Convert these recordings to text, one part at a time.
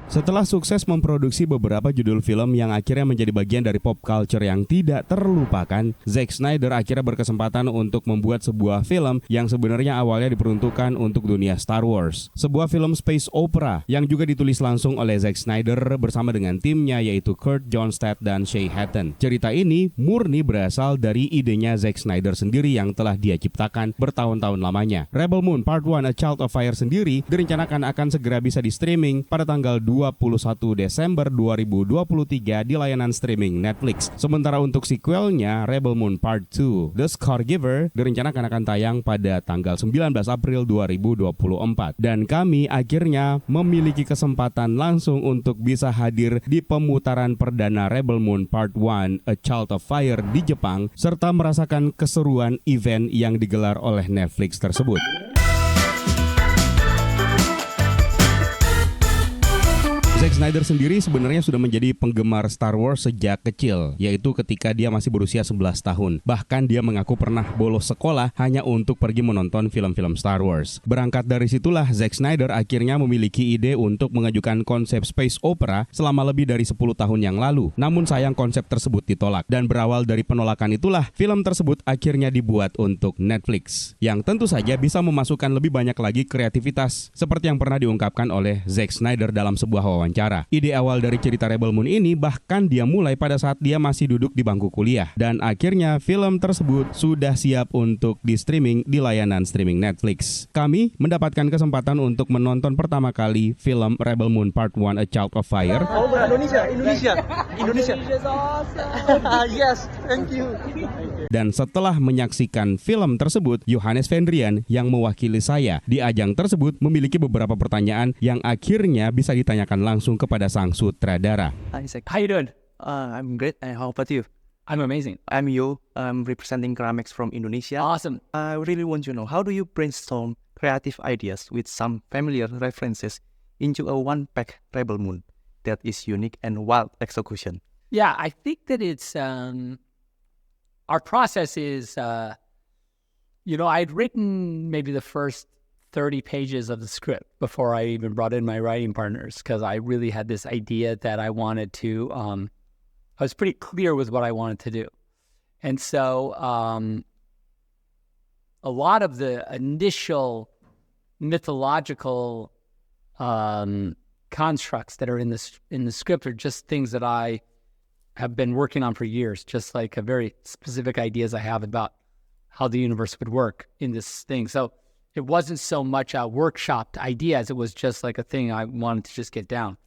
Setelah sukses memproduksi beberapa judul film yang akhirnya menjadi bagian dari pop culture yang tidak terlupakan, Zack Snyder akhirnya berkesempatan untuk membuat sebuah film yang sebenarnya awalnya diperuntukkan untuk dunia Star Wars. Sebuah film space opera yang juga ditulis langsung oleh Zack Snyder bersama dengan timnya yaitu Kurt Johnstad dan Shea Hatton. Cerita ini murni berasal dari idenya Zack Snyder sendiri yang telah dia ciptakan bertahun-tahun lamanya. Rebel Moon Part 1 A Child of Fire sendiri direncanakan akan segera bisa di streaming pada tanggal 21 Desember 2023 di layanan streaming Netflix. Sementara untuk sequelnya Rebel Moon Part 2 The Scargiver direncanakan akan tayang pada tanggal 19 April 2024. Dan kami akhirnya memiliki kesempatan langsung untuk bisa hadir di pemutaran perdana Rebel Moon Part 1 A Child of Fire di Jepang serta merasakan keseruan event yang digelar oleh Netflix tersebut. Zack Snyder sendiri sebenarnya sudah menjadi penggemar Star Wars sejak kecil, yaitu ketika dia masih berusia 11 tahun. Bahkan dia mengaku pernah bolos sekolah hanya untuk pergi menonton film-film Star Wars. Berangkat dari situlah Zack Snyder akhirnya memiliki ide untuk mengajukan konsep space opera selama lebih dari 10 tahun yang lalu. Namun sayang konsep tersebut ditolak. Dan berawal dari penolakan itulah film tersebut akhirnya dibuat untuk Netflix, yang tentu saja bisa memasukkan lebih banyak lagi kreativitas seperti yang pernah diungkapkan oleh Zack Snyder dalam sebuah wawancara. Ide awal dari cerita Rebel Moon ini bahkan dia mulai pada saat dia masih duduk di bangku kuliah. Dan akhirnya film tersebut sudah siap untuk di streaming di layanan streaming Netflix. Kami mendapatkan kesempatan untuk menonton pertama kali film Rebel Moon Part 1 A Child of Fire. Oh, Indonesia. Indonesia's awesome. Yes, thank you. Dan setelah menyaksikan film tersebut, Yohanes Vendrian yang mewakili saya di ajang tersebut memiliki beberapa pertanyaan yang akhirnya bisa ditanyakan langsung kepada sang sutradara. Hi, Zach. How you doing? I'm great. And how about you? I'm amazing. I'm Yo. I'm representing Keramex from Indonesia. Awesome. I really want to know, how do you brainstorm creative ideas with some familiar references into a one-pack Rebel Moon that is unique and wild execution? Yeah, I think that it's our process is, I'd written maybe the first 30 pages of the script before I even brought in my writing partners, because I really had this idea that I wanted to, I was pretty clear with what I wanted to do. And so a lot of the initial mythological constructs that are in the script are just things that I have been working on for years, just like a very specific ideas I have about how the universe would work in this thing. So it wasn't so much a workshopped idea as it was just like a thing I wanted to just get down.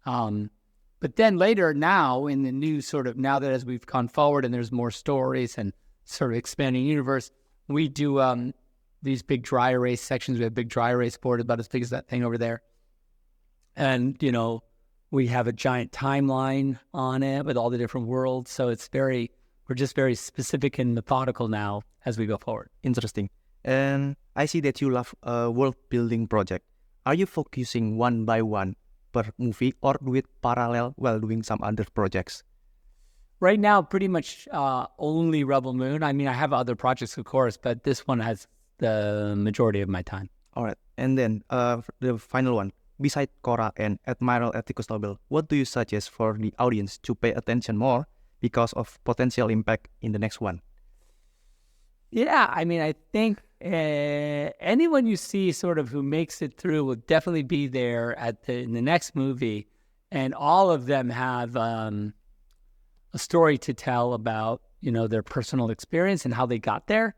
But then later now in the new sort of, now that as we've gone forward and there's more stories and sort of expanding universe, we do these big dry erase sections. We have a big dry erase board about as big as that thing over there. And, we have a giant timeline on it with all the different worlds. So we're just very specific and methodical now as we go forward. Interesting. And I see that you love a world-building project. Are you focusing one by one per movie or do it parallel while doing some other projects? Right now, pretty much only Rebel Moon. I mean, I have other projects, of course, but this one has the majority of my time. All right. And then the final one. Beside Korra and Admiral Atticus Noble, what do you suggest for the audience to pay attention more because of potential impact in the next one? Yeah, I mean, I think anyone you see sort of who makes it through will definitely be there in the next movie, and all of them have a story to tell about, their personal experience and how they got there.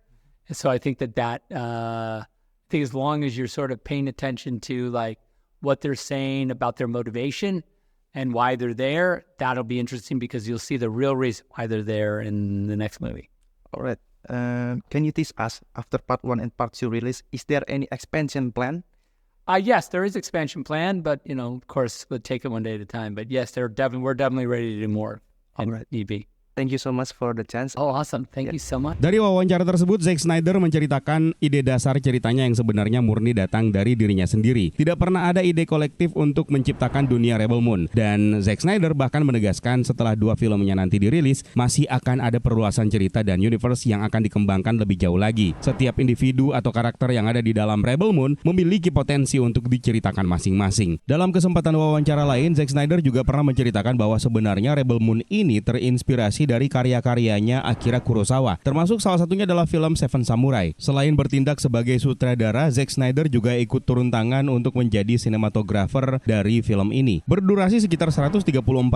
And so I think that I think as long as you're sort of paying attention to like what they're saying about their motivation and why they're there, that'll be interesting because you'll see the real reason why they're there in the next movie. All right. Can you tease us, after part 1 and part 2 release, is there any expansion plan? Yes, there is expansion plan, but, of course, we'll take it one day at a time. But yes, we're definitely ready to do more. All right. EB. Thank you so much for the chance. Oh, awesome. Thank you so much. Dari wawancara tersebut, Zack Snyder menceritakan ide dasar ceritanya yang sebenarnya murni datang dari dirinya sendiri. Tidak pernah ada ide kolektif untuk menciptakan dunia Rebel Moon. Dan Zack Snyder bahkan menegaskan setelah 2 filmnya nanti dirilis, masih akan ada perluasan cerita dan universe yang akan dikembangkan lebih jauh lagi. Setiap individu atau karakter yang ada di dalam Rebel Moon memiliki potensi untuk diceritakan masing-masing. Dalam kesempatan wawancara lain, Zack Snyder juga pernah menceritakan bahwa sebenarnya Rebel Moon ini terinspirasi dari karya-karyanya Akira Kurosawa, termasuk salah satunya adalah film Seven Samurai. Selain bertindak sebagai sutradara, Zack Snyder juga ikut turun tangan untuk menjadi sinematografer dari film ini. Berdurasi sekitar 134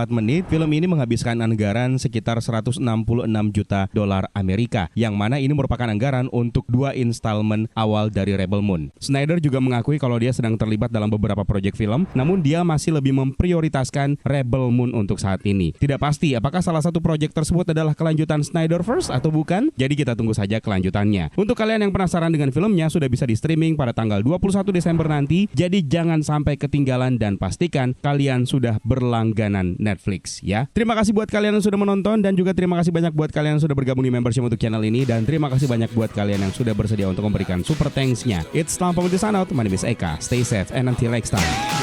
menit, film ini menghabiskan anggaran sekitar 166 juta dolar Amerika, yang mana ini merupakan anggaran untuk 2 installment awal dari Rebel Moon. Snyder juga mengakui kalau dia sedang terlibat dalam beberapa proyek film, namun dia masih lebih memprioritaskan Rebel Moon untuk saat ini. Tidak pasti apakah salah satu proyek tersebut adalah kelanjutan Snyderverse atau bukan. Jadi kita tunggu saja kelanjutannya. Untuk kalian yang penasaran dengan filmnya, sudah bisa di streaming pada tanggal 21 Desember nanti. Jadi jangan sampai ketinggalan dan pastikan kalian sudah berlangganan Netflix ya. Terima kasih buat kalian yang sudah menonton, dan juga terima kasih banyak buat kalian yang sudah bergabung di membership untuk channel ini, dan terima kasih banyak buat kalian yang sudah bersedia untuk memberikan super thanks-nya. It's time for me to sign out. My name is Eka. Stay safe and until next time.